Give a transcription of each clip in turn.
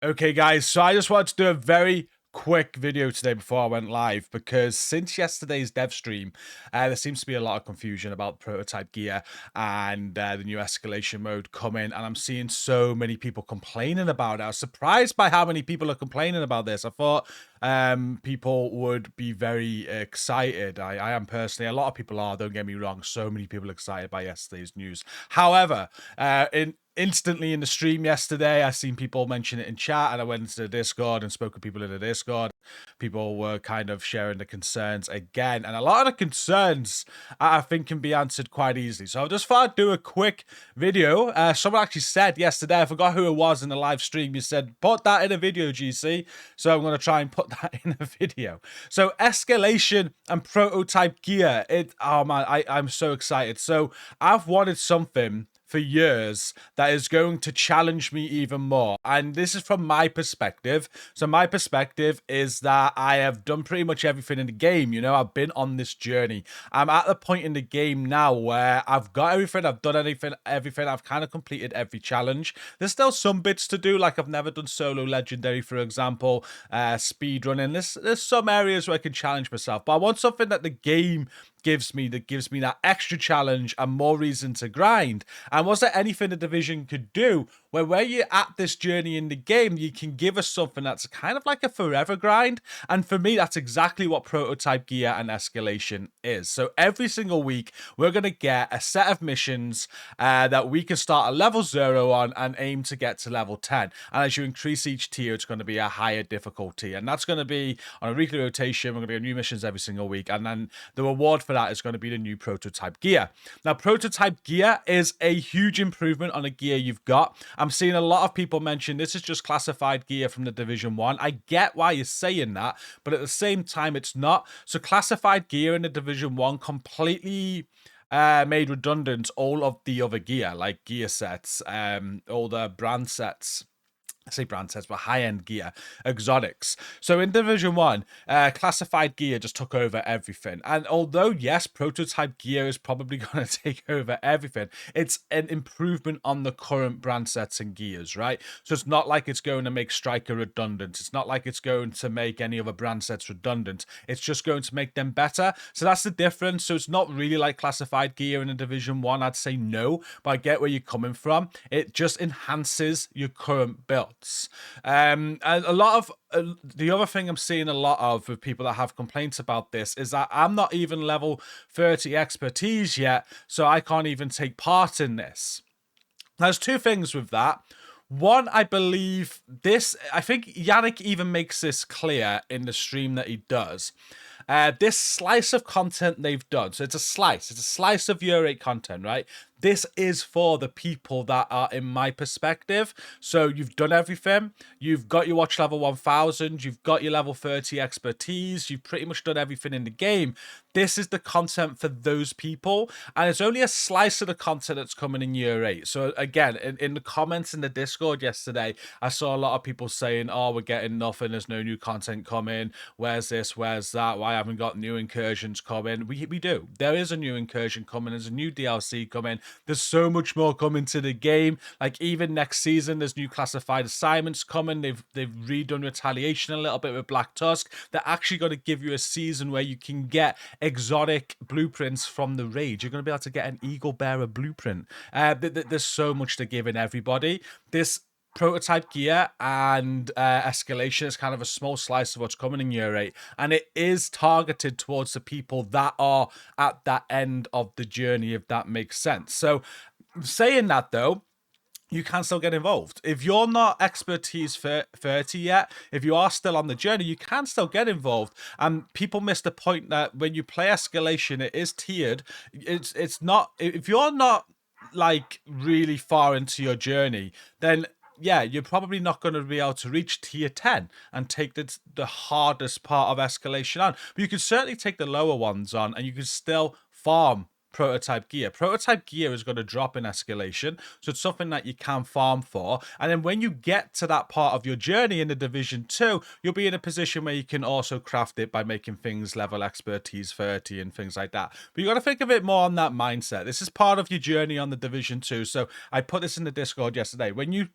Okay, guys, so I just wanted to do a very quick video today before I went live because since yesterday's dev stream, there seems to be a lot of confusion about prototype gear and the new escalation mode coming, and I'm seeing so many people complaining about it. I was surprised by how many people are complaining about this. I thought people would be very excited. I am personally, a lot of people are, don't get me wrong, so many people excited by yesterday's news. However, instantly in the stream yesterday, I seen people mention it in chat, and I went into the Discord and spoke with people in the Discord. People were kind of sharing the concerns again, and a lot of the concerns I think can be answered quite easily. So I just thought I'd do a quick video. Someone actually said yesterday, I forgot who it was in the live stream, you said, put that in a video, GC. So I'm going to try and put that in a video. So escalation and prototype gear. Oh man, I'm so excited. So I've wanted something for years that is going to challenge me even more, and this is from my perspective. So my perspective is that I have done pretty much everything in the game. You know, I've been on this journey. I'm at the point in the game now where I've got everything, I've done everything. I've kind of completed every challenge. There's still some bits to do, like I've never done solo legendary, for example, speed running. There's some areas where I can challenge myself, but I want something that the game gives me that extra challenge and more reason to grind. And was there anything the Division could do where you're at this journey in the game, you can give us something that's kind of like a forever grind? And for me, that's exactly what prototype gear and escalation is. So every single week, we're going to get a set of missions that we can start at level 0 on and aim to get to level 10. And as you increase each tier, it's going to be a higher difficulty. And that's going to be on a weekly rotation. We're going to be on new missions every single week. And then the reward for that is going to be the new prototype gear. Now, prototype gear is a huge improvement on a gear you've got. I'm seeing a lot of people mention this is just classified gear from the Division 1. I get why you're saying that, but at the same time, it's not. So classified gear in the Division 1 completely made redundant all of the other gear, like gear sets, all the brand sets. I say brand sets, but high-end gear, exotics. So in Division 1, classified gear just took over everything. And although, yes, prototype gear is probably going to take over everything, it's an improvement on the current brand sets and gears, right? So it's not like it's going to make Striker redundant. It's not like it's going to make any other brand sets redundant. It's just going to make them better. So that's the difference. So it's not really like classified gear in a Division 1. I'd say no, but I get where you're coming from. It just enhances your current build. And a lot of the other thing I'm seeing a lot of with people that have complaints about this is that I'm not even level 30 expertise yet, so I can't even take part in this. There's two things with that. One, I believe this, I think Yannick even makes this clear in the stream that he does. This slice of content they've done, so it's a slice of Year 8 content, right? This is for the people that are in my perspective. So you've done everything. You've got your watch level 1000. You've got your level 30 expertise. You've pretty much done everything in the game. This is the content for those people. And it's only a slice of the content that's coming in Year 8. So again, in the comments in the Discord yesterday, I saw a lot of people saying, oh, we're getting nothing. There's no new content coming. Where's this? Where's that? Why haven't got new incursions coming? We do. There is a new incursion coming. There's a new DLC coming. There's so much more coming to the game. Like even next season, there's new classified assignments coming. They've redone Retaliation a little bit with Black Tusk. They're actually going to give you a season where you can get exotic blueprints from the raid. You're going to be able to get an Eagle Bearer blueprint. There's so much to give in everybody. This prototype gear and escalation is kind of a small slice of what's coming in Year 8, and it is targeted towards the people that are at that end of the journey, if that makes sense. So saying that though, you can still get involved. If you're not expertise 30 yet, if you are still on the journey, you can still get involved. And people miss the point that when you play escalation, it is tiered. It's not, if you're not like really far into your journey, then yeah, you're probably not going to be able to reach tier 10 and take the hardest part of escalation on. But you can certainly take the lower ones on, and you can still farm prototype gear. Prototype gear is going to drop in escalation, so it's something that you can farm for. And then when you get to that part of your journey in the Division 2, you'll be in a position where you can also craft it by making things level expertise 30 and things like that. But you got to think of it more on that mindset. This is part of your journey on the Division 2. So I put this in the Discord yesterday. When you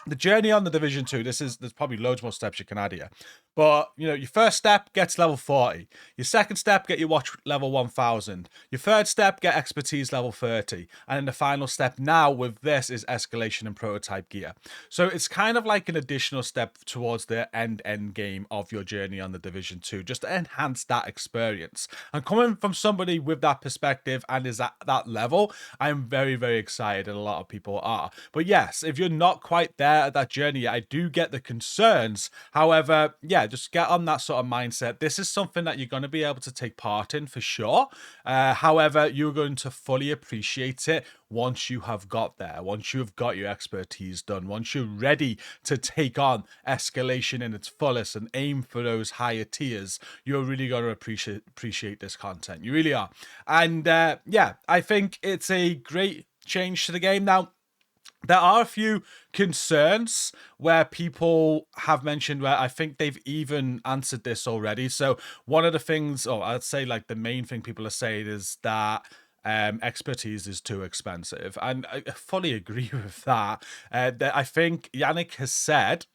the journey on the Division 2, there's probably loads more steps you can add here. But, you know, your first step gets level 40. Your second step, get your watch level 1000. Your third step, get expertise level 30. And then the final step now with this is escalation and prototype gear. So it's kind of like an additional step towards the end game of your journey on the Division 2, just to enhance that experience. And coming from somebody with that perspective and is at that level, I'm very, very excited, and a lot of people are. But yes, if you're not quite there at that journey, I do get the concerns. However, yeah, just get on that sort of mindset. This is something that you're going to be able to take part in for sure. However, you're going to fully appreciate it once you have got there, once you've got your expertise done, once you're ready to take on escalation in its fullest and aim for those higher tiers. You're really going to appreciate this content. You really are. And yeah, I think it's a great change to the game. Now, there are a few concerns where people have mentioned, where I think they've even answered this already. So one of the things, or I'd say like the main thing people are saying is that expertise is too expensive. And I fully agree with that. That I think Yannick has said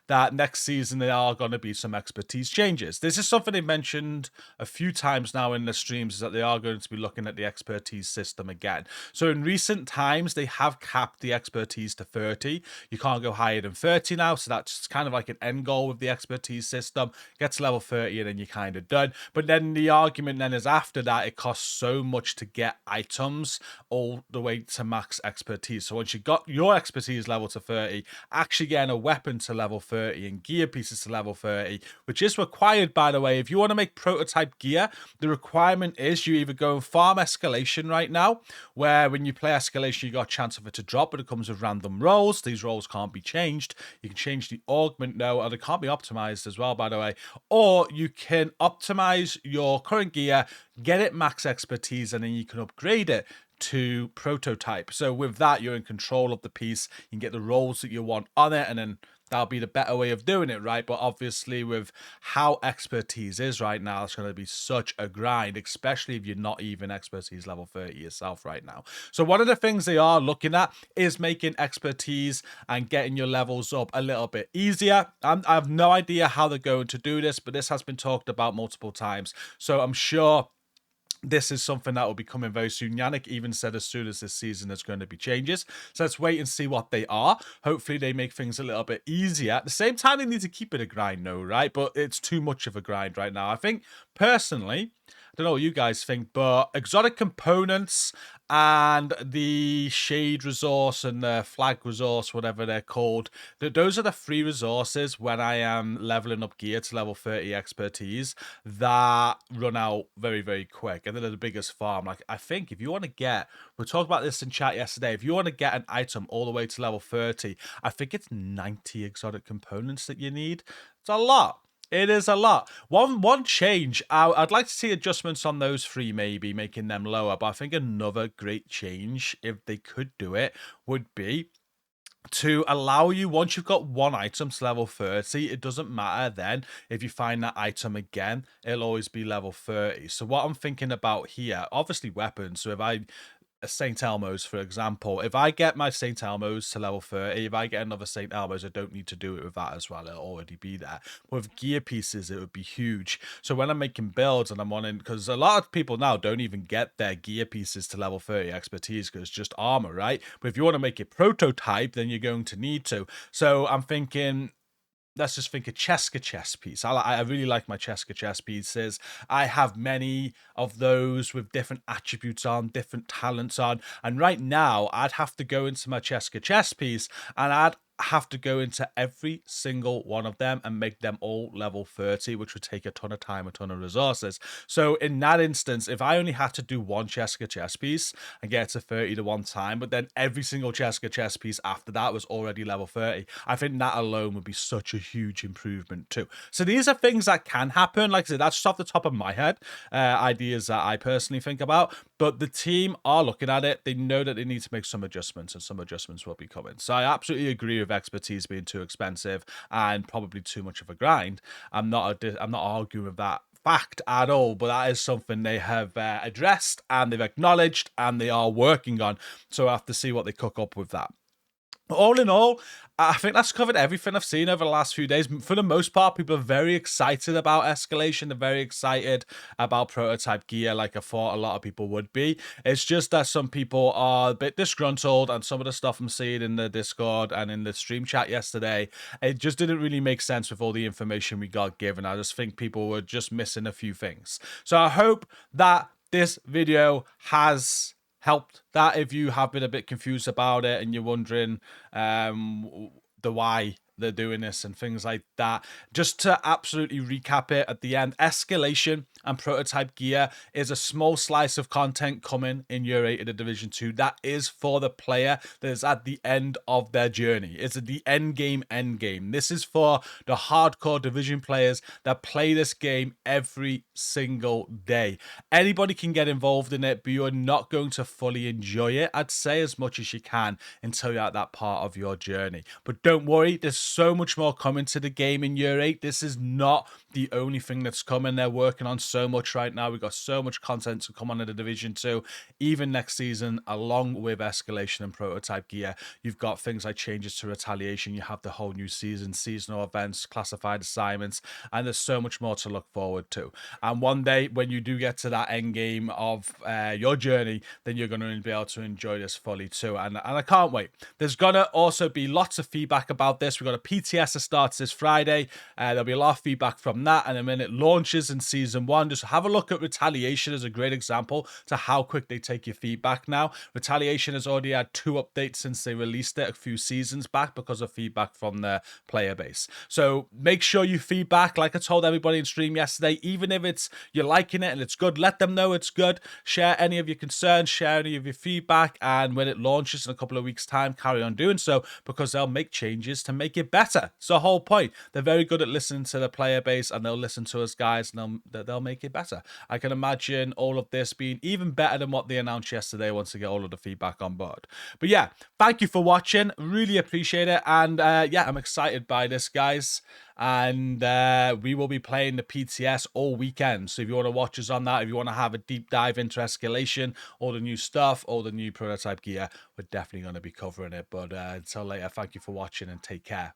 that next season there are going to be some expertise changes. This is something they mentioned a few times now in the streams, is that they are going to be looking at the expertise system again. So in recent times, they have capped the expertise to 30. You can't go higher than 30 now, so that's kind of like an end goal with the expertise system. Get to level 30 and then you're kind of done. But then the argument then is, after that, it costs so much to get items all the way to max expertise. So once you got your expertise level to 30, actually getting a weapon to level 30 and gear pieces to level 30, which is required, by the way. If you want to make prototype gear, the requirement is you either go and farm escalation right now, where when you play escalation, you got a chance of it to drop, but it comes with random rolls. These rolls can't be changed. You can change the augment though, and it can't be optimized as well, by the way. Or you can optimize your current gear, get it max expertise, and then you can upgrade it to prototype. So with that, you're in control of the piece. You can get the rolls that you want on it, and then that'll be the better way of doing it, right? But obviously, with how expertise is right now, it's going to be such a grind, especially if you're not even expertise level 30 yourself right now. So one of the things they are looking at is making expertise and getting your levels up a little bit easier. I have no idea how they're going to do this, but this has been talked about multiple times. So I'm sure this is something that will be coming very soon. Yannick even said as soon as this season there's going to be changes. So let's wait and see what they are. Hopefully they make things a little bit easier. At the same time, they need to keep it a grind, though, right? But it's too much of a grind right now. I think, personally, I don't know what you guys think, but exotic components and the shade resource and the flag resource, whatever they're called, those are the three resources when I am leveling up gear to level 30 expertise that run out very, very quick. And they're the biggest farm. Like, I think if you want to get, we talked about this in chat yesterday, if you want to get an item all the way to level 30, I think it's 90 exotic components that you need. It's a lot. It is a lot. One change, I'd like to see adjustments on those three, maybe making them lower. But I think another great change, if they could do it, would be to allow you, once you've got one item to level 30, it doesn't matter then if you find that item again, it'll always be level 30. So what I'm thinking about here, obviously weapons. So if I St. Elmo's, for example, if I get my St. Elmo's to level 30, if I get another St. Elmo's, I don't need to do it with that as well. It'll already be there. But with gear pieces, it would be huge. So when I'm making builds and I'm wanting, because a lot of people now don't even get their gear pieces to level 30 expertise because it's just armor, right? But if you want to make it prototype, then you're going to need to. So I'm thinking, let's just think a Cheska chest piece. I really like my Cheska chest pieces. I have many of those with different attributes on, different talents on. And right now, I'd have to go into my Cheska chest piece and I'd have to go into every single one of them and make them all level 30, which would take a ton of time, a ton of resources. So in that instance, if I only had to do one Cheska chest piece and get to 30 to one time, but then every single Cheska chest piece after that was already level 30, I think that alone would be such a huge improvement too. So these are things that can happen. Like I said, that's just off the top of my head, ideas that I personally think about, but the team are looking at it. They know that they need to make some adjustments, and some adjustments will be coming. So I absolutely agree with expertise being too expensive and probably too much of a grind. I'm not arguing with that fact at all, but that is something they have addressed and they've acknowledged and they are working on. So I have to see what they cook up with that. All in all, I think that's covered everything I've seen over the last few days. For the most part, people are very excited about Escalation. They're very excited about prototype gear, like I thought a lot of people would be. It's just that some people are a bit disgruntled, and some of the stuff I'm seeing in the Discord and in the stream chat yesterday, it just didn't really make sense with all the information we got given. I just think people were just missing a few things. So I hope that this video has helped that if you have been a bit confused about it and you're wondering the why they're doing this and things like that. Just to absolutely recap it at the end, Escalation and prototype gear is a small slice of content coming in year 8 of the Division 2 that is for the player that is at the end of their journey. It's at the end game. This is for the hardcore Division players that play this game every single day. Anybody can get involved in it, but you're not going to fully enjoy it, I'd say, as much as you can until you're at that part of your journey. But don't worry, there's so much more coming to the game in year 8. This is not the only thing that's coming. They're working on so much right now. We've got so much content to come on in the Division 2, even next season, along with Escalation and prototype gear. You've got things like changes to Retaliation. You have the whole new season, seasonal events, classified assignments, and there's so much more to look forward to. And one day, when you do get to that end game of your journey, then you're going to be able to enjoy this fully too. And I can't wait. There's going to also be lots of feedback about this. We've got a PTS that starts this Friday. There'll be a lot of feedback from that. And then it launches in Season 1, just have a look at Retaliation as a great example to how quick they take your feedback now. Retaliation has already had 2 updates since they released it a few seasons back because of feedback from their player base. So make sure you feedback, like I told everybody in stream yesterday, even if it's you're liking it and it's good, let them know it's good. Share any of your concerns, share any of your feedback, and when it launches in a couple of weeks' time, carry on doing so, because they'll make changes to make it better. It's the whole point. They're very good at listening to the player base, and they'll listen to us guys, and they'll make it better. I can imagine all of this being even better than what they announced yesterday once they get all of the feedback on board. But yeah, thank you for watching. Really appreciate it. And yeah, I'm excited by this, guys. And we will be playing the PTS all weekend. So if you want to watch us on that, if you want to have a deep dive into Escalation, all the new stuff, all the new prototype gear, we're definitely going to be covering it. But until later, thank you for watching and take care.